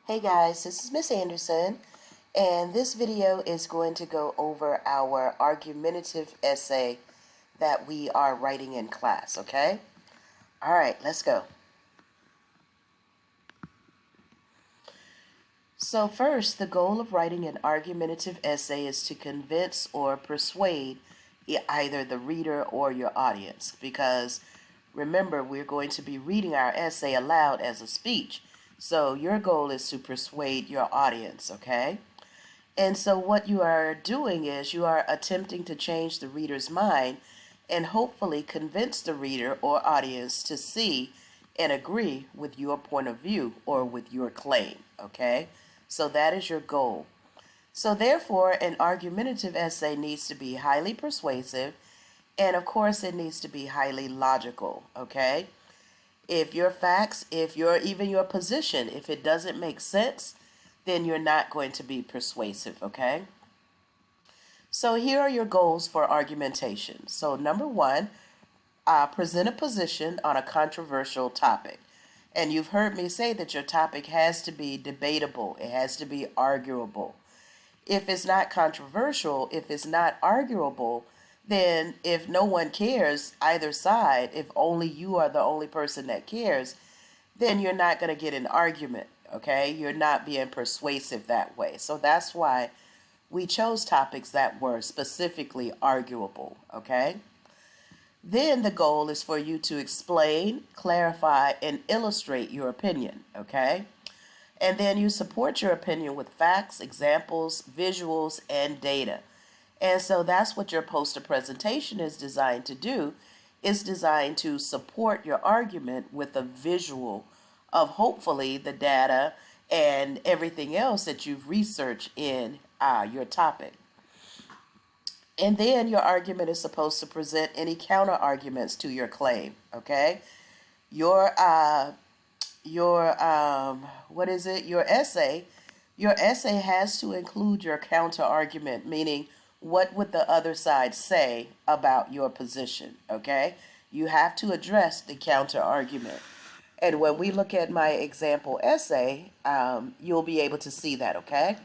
Hey guys, this is Miss Anderson, and this video is going to go over our argumentative essay that we are writing in class, okay? All right, let's go. So first, the goal of writing an argumentative essay is to convince or persuade either the reader or your audience, because remember, we're going to be reading our essay aloud as a speech. So your goal is to persuade your audience, okay? And so what you are doing is you are attempting to change the reader's mind and hopefully convince the reader or audience to see and agree with your point of view or with your claim, okay? So that is your goal. So therefore, an argumentative essay needs to be highly persuasive, and of course it needs to be highly logical, okay? If your facts, even your position, if it doesn't make sense, then you're not going to be persuasive, okay? So here are your goals for argumentation. So number one, present a position on a controversial topic. And you've heard me say that your topic has to be debatable. It has to be arguable. If it's not controversial, if it's not arguable, then if no one cares, either side, if only you are the only person that cares, then you're not going to get an argument, okay? You're not being persuasive that way. So that's why we chose topics that were specifically arguable, okay? Then the goal is for you to explain, clarify, and illustrate your opinion, okay? And then you support your opinion with facts, examples, visuals, and data. And so that's what your poster presentation is designed to do. It's designed to support your argument with a visual of hopefully the data and everything else that you've researched in your topic. And then your argument is supposed to present any counter arguments to your claim, okay? Your your essay has to include your counter argument, meaning what would the other side say about your position, okay? You have to address the counter argument. And when we look at my example essay, you'll be able to see that, okay?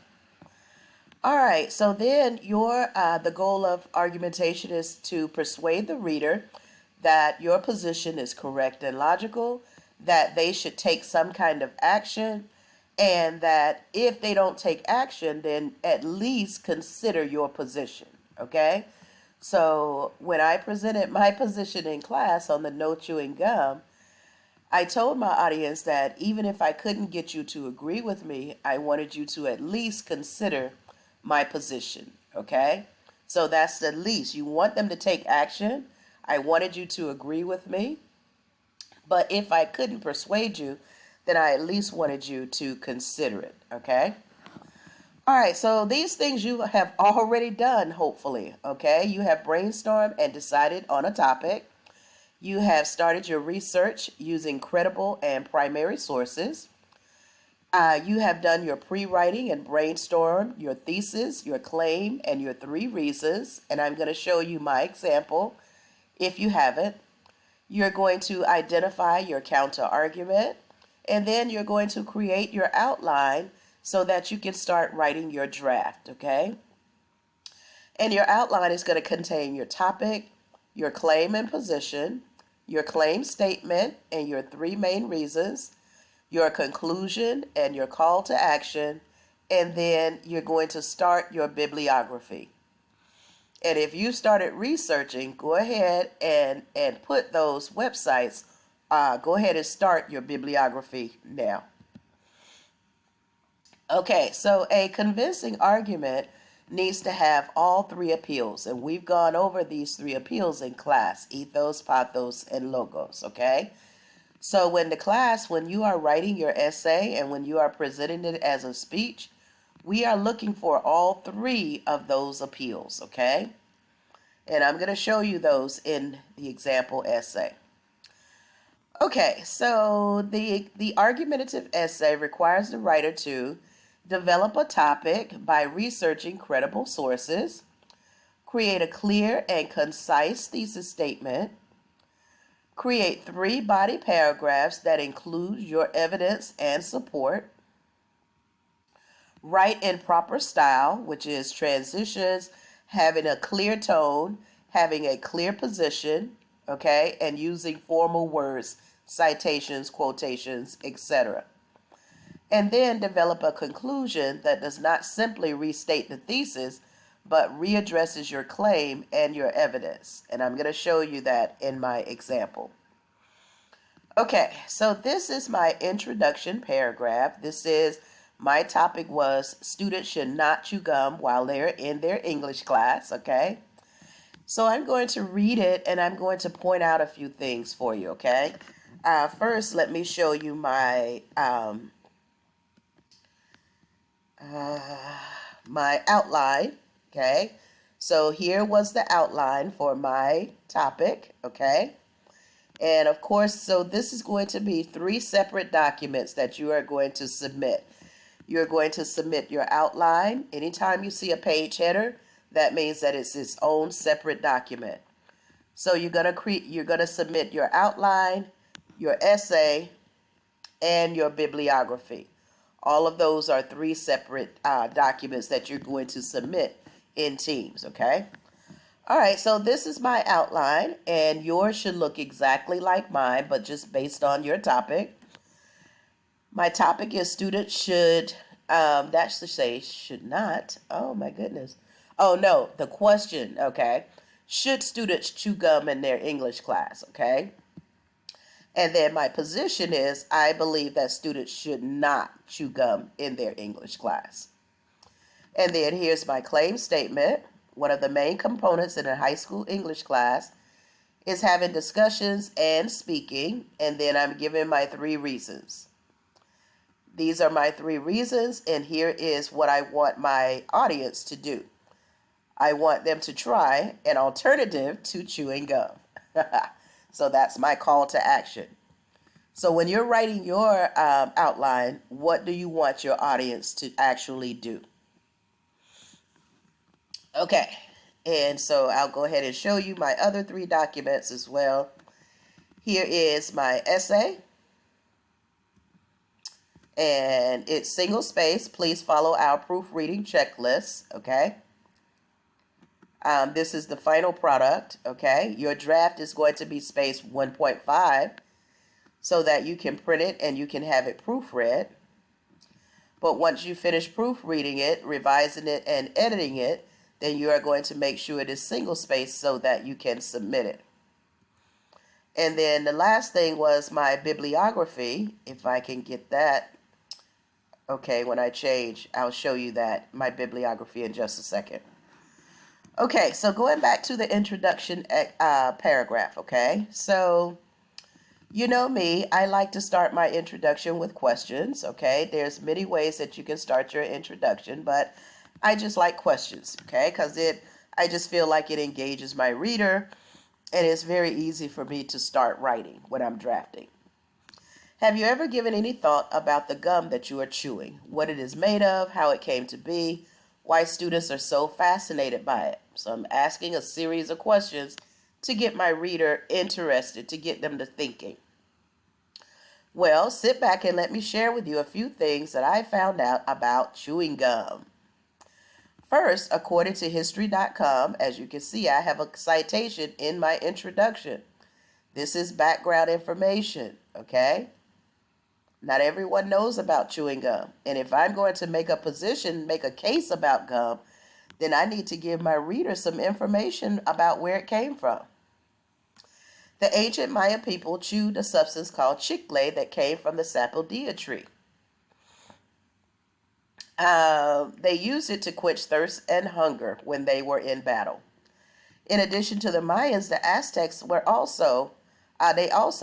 All right, so then the goal of argumentation is to persuade the reader that your position is correct and logical, that they should take some kind of action, and that if they don't take action, then at least consider your position, okay? So when I presented my position in class on the no chewing gum, I told my audience that even if I couldn't get you to agree with me, I wanted you to at least consider my position, okay? So that's the least. You want them to take action. I wanted you to agree with me. But if I couldn't persuade you, then I at least wanted you to consider it, okay? All right, so these things you have already done, hopefully, okay? You have brainstormed and decided on a topic. You have started your research using credible and primary sources. You have done your pre-writing and brainstorm, your thesis, your claim, and your 3 reasons. And I'm going to show you my example if you haven't. You're going to identify your counter argument, and then you're going to create your outline so that you can start writing your draft, okay? And your outline is going to contain your topic, your claim and position, your claim statement, and your 3 main reasons, your conclusion and your call to action, and then you're going to start your bibliography. And if you started researching, go ahead and put those websites, go ahead and start your bibliography now. Okay, so a convincing argument needs to have all 3 appeals, and we've gone over these 3 appeals in class: ethos, pathos, and logos, okay? So when you are writing your essay and when you are presenting it as a speech, we are looking for all 3 of those appeals, okay? And I'm going to show you those in the example essay. Okay, so the argumentative essay requires the writer to develop a topic by researching credible sources, create a clear and concise thesis statement, create 3 body paragraphs that include your evidence and support, Write in proper style, which is transitions, having a clear tone, having a clear position, okay, and using formal words, citations, quotations, etc. And then develop a conclusion that does not simply restate the thesis, but readdresses your claim and your evidence. And I'm going to show you that in my example. Okay, so this is my introduction paragraph. This is my topic was students should not chew gum while they're in their English class, okay? So I'm going to read it and I'm going to point out a few things for you, okay? First, let me show you my my outline, okay? So here was the outline for my topic, okay? And of course, so this is going to be 3 separate documents that you are going to submit. You're going to submit your outline. Anytime you see a page header, that means that it's its own separate document. So you're going to submit your outline, your essay, and your bibliography. All of those are 3 separate documents that you're going to submit in teams, okay? All right, so this is my outline, and yours should look exactly like mine, but just based on your topic. My topic is students should, that should say should not. Oh, my goodness. Oh, no, the question, okay. Should students chew gum in their English class, okay? And then my position is I believe that students should not chew gum in their English class. And then here's my claim statement. One of the main components in a high school English class is having discussions and speaking, and then I'm giving my 3 reasons. These are my 3 reasons, and here is what I want my audience to do. I want them to try an alternative to chewing gum. So that's my call to action. So when you're writing your outline, what do you want your audience to actually do? Okay, and so I'll go ahead and show you my other 3 documents as well. Here is my essay, and it's single space. Please follow our proofreading checklist, okay? This is the final product, okay? Your draft is going to be spaced 1.5 so that you can print it and you can have it proofread. But once you finish proofreading it, revising it, and editing it, then you are going to make sure it is single spaced so that you can submit it. And then the last thing was my bibliography, if I can get that. Okay, when I change, I'll show you that, my bibliography in just a second. Okay, so going back to the introduction paragraph, okay? So, you know me, I like to start my introduction with questions, okay? There's many ways that you can start your introduction, but I just like questions, okay? Because I just feel like it engages my reader, and it's very easy for me to start writing when I'm drafting. Have you ever given any thought about the gum that you are chewing? What it is made of, how it came to be, why students are so fascinated by it? So I'm asking a series of questions to get my reader interested, to get them to thinking. Well, sit back and let me share with you a few things that I found out about chewing gum. First, according to history.com, as you can see, I have a citation in my introduction. This is background information, okay? Not everyone knows about chewing gum. And if I'm going to make a case about gum, then I need to give my reader some information about where it came from. The ancient Maya people chewed a substance called chicle that came from the sapodilla tree. They used it to quench thirst and hunger when they were in battle. In addition to the Mayans, the Aztecs were also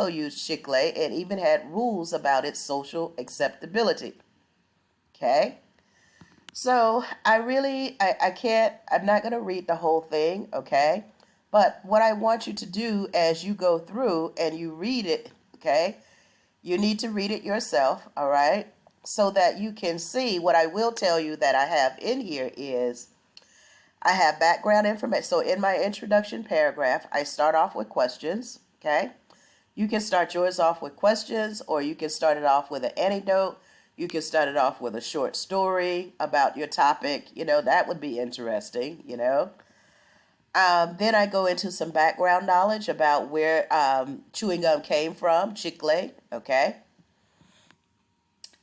used chicle and even had rules about its social acceptability. Okay, so I'm not going to read the whole thing, okay? But what I want you to do as you go through and you read it, okay, you need to read it yourself, all right, so that you can see. What I will tell you that I have in here is I have background information. So in my introduction paragraph, I start off with questions, okay? You can start yours off with questions, or you can start it off with an anecdote. You can start it off with a short story about your topic. That would be interesting. Then I go into some background knowledge about where chewing gum came from, chicle, okay?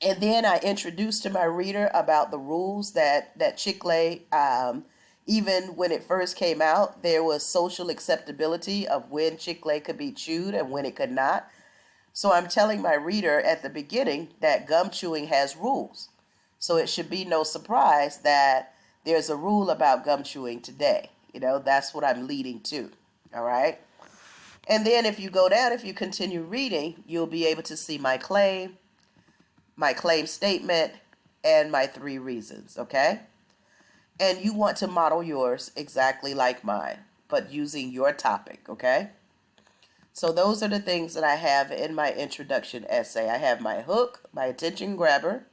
And then I introduce to my reader about the rules that chicle, even when it first came out, there was social acceptability of when chicle could be chewed and when it could not. So I'm telling my reader at the beginning that gum chewing has rules. So it should be no surprise that there's a rule about gum chewing today. That's what I'm leading to. All right. And then if you go down, if you continue reading, you'll be able to see my claim statement, and my 3 reasons. Okay. And you want to model yours exactly like mine, but using your topic. Okay. So those are the things that I have in my introduction essay. I have my hook, my attention grabber.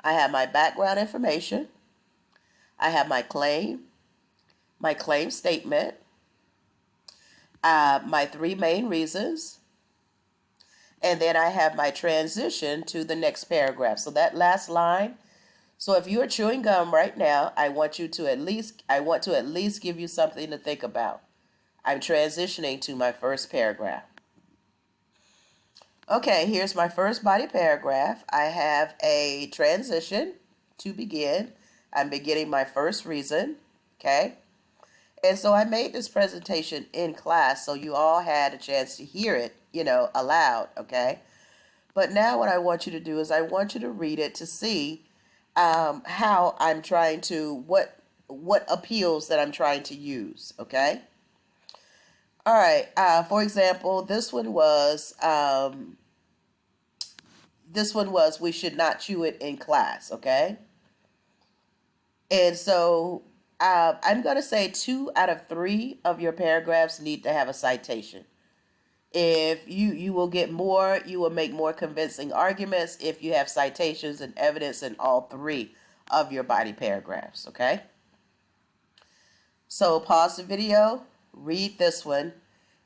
I have my background information. I have my claim statement, my 3 main reasons, and then I have my transition to the next paragraph. So that last line. So if you are chewing gum right now, I want to at least give you something to think about. I'm transitioning to my first paragraph. Okay, here's my first body paragraph. I have a transition to begin. I'm beginning my first reason, okay? And so I made this presentation in class so you all had a chance to hear it, aloud, okay? But now what I want you to do is I want you to read it to see how I'm trying to, what appeals that I'm trying to use, okay? All right, for example, this one was we should not chew it in class, okay? And so I'm going to say 2 out of 3 of your paragraphs need to have a citation. If you will get more, you will make more convincing arguments if you have citations and evidence in all 3 of your body paragraphs, okay? So pause the video, read this one,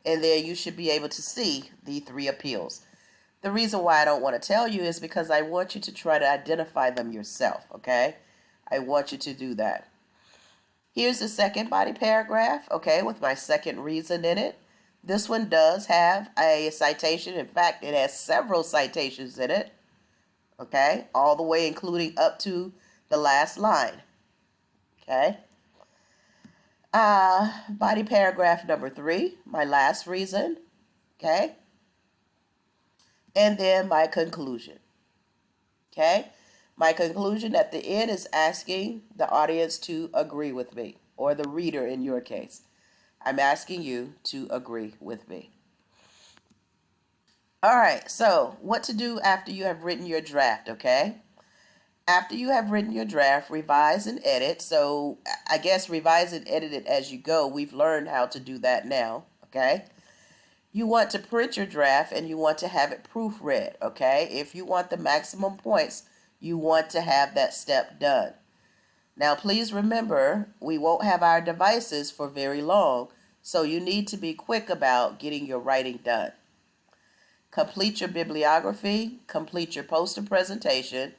and then you should be able to see the 3 appeals. The reason why I don't want to tell you is because I want you to try to identify them yourself, okay? I want you to do that. Here's the second body paragraph, okay, with my second reason in it. This one does have a citation. In fact, it has several citations in it, okay, all the way including up to the last line, okay. Body paragraph number 3, my last reason, okay, and then my conclusion, okay. My conclusion at the end is asking the audience to agree with me, or the reader in your case. I'm asking you to agree with me. All right, so what to do after you have written your draft, okay? After you have written your draft, revise and edit. So I guess revise and edit it as you go. We've learned how to do that now, okay? You want to print your draft and you want to have it proofread, okay? If you want the maximum points, you want to have that step done. Now, please remember, we won't have our devices for very long, so you need to be quick about getting your writing done. Complete your bibliography, complete your poster presentation,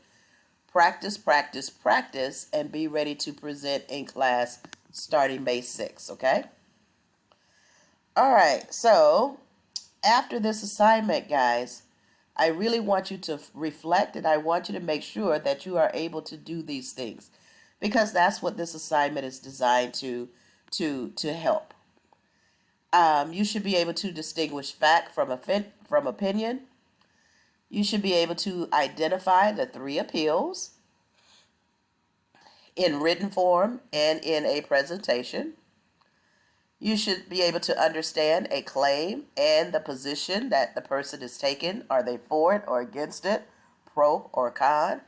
practice, practice, practice, and be ready to present in class starting May 6th, okay? All right, so after this assignment, guys, I really want you to reflect, and I want you to make sure that you are able to do these things, because that's what this assignment is designed to help. You should be able to distinguish fact from opinion. You should be able to identify the 3 appeals in written form and in a presentation. You should be able to understand a claim and the position that the person is taking. Are they for it or against it, pro or con?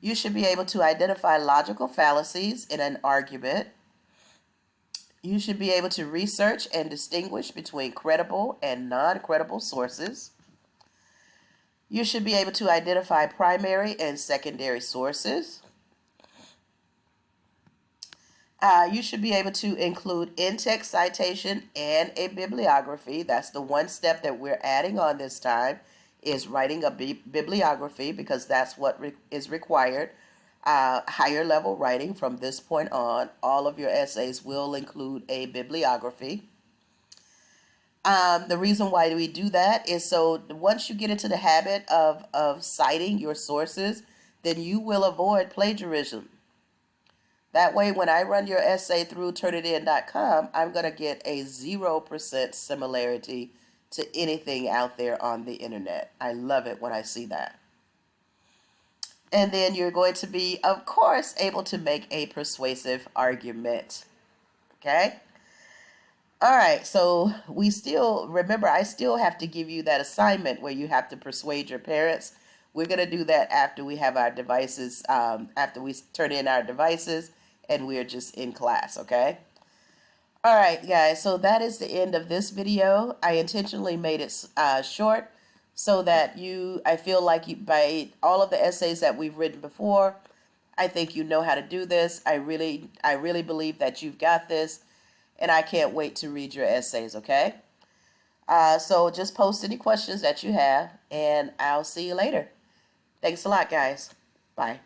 You should be able to identify logical fallacies in an argument. You should be able to research and distinguish between credible and non-credible sources. You should be able to identify primary and secondary sources. You should be able to include in-text citation and a bibliography. That's the one step that we're adding on this time, is writing a bibliography, because that's what is required. Higher level writing from this point on, all of your essays will include a bibliography. The reason why we do that is so once you get into the habit of citing your sources, then you will avoid plagiarism. That way, when I run your essay through turnitin.com, I'm going to get a 0% similarity to anything out there on the internet. I love it when I see that. And then you're going to be, of course, able to make a persuasive argument. Okay? All right, so we still, remember, I still have to give you that assignment where you have to persuade your parents. We're going to do that after we have our devices, after we turn in our devices and we're just in class, okay? All right, guys, so that is the end of this video. I intentionally made it short so that I feel like by all of the essays that we've written before, I think you know how to do this. I really believe that you've got this. And I can't wait to read your essays, okay? So just post any questions that you have, and I'll see you later. Thanks a lot, guys. Bye.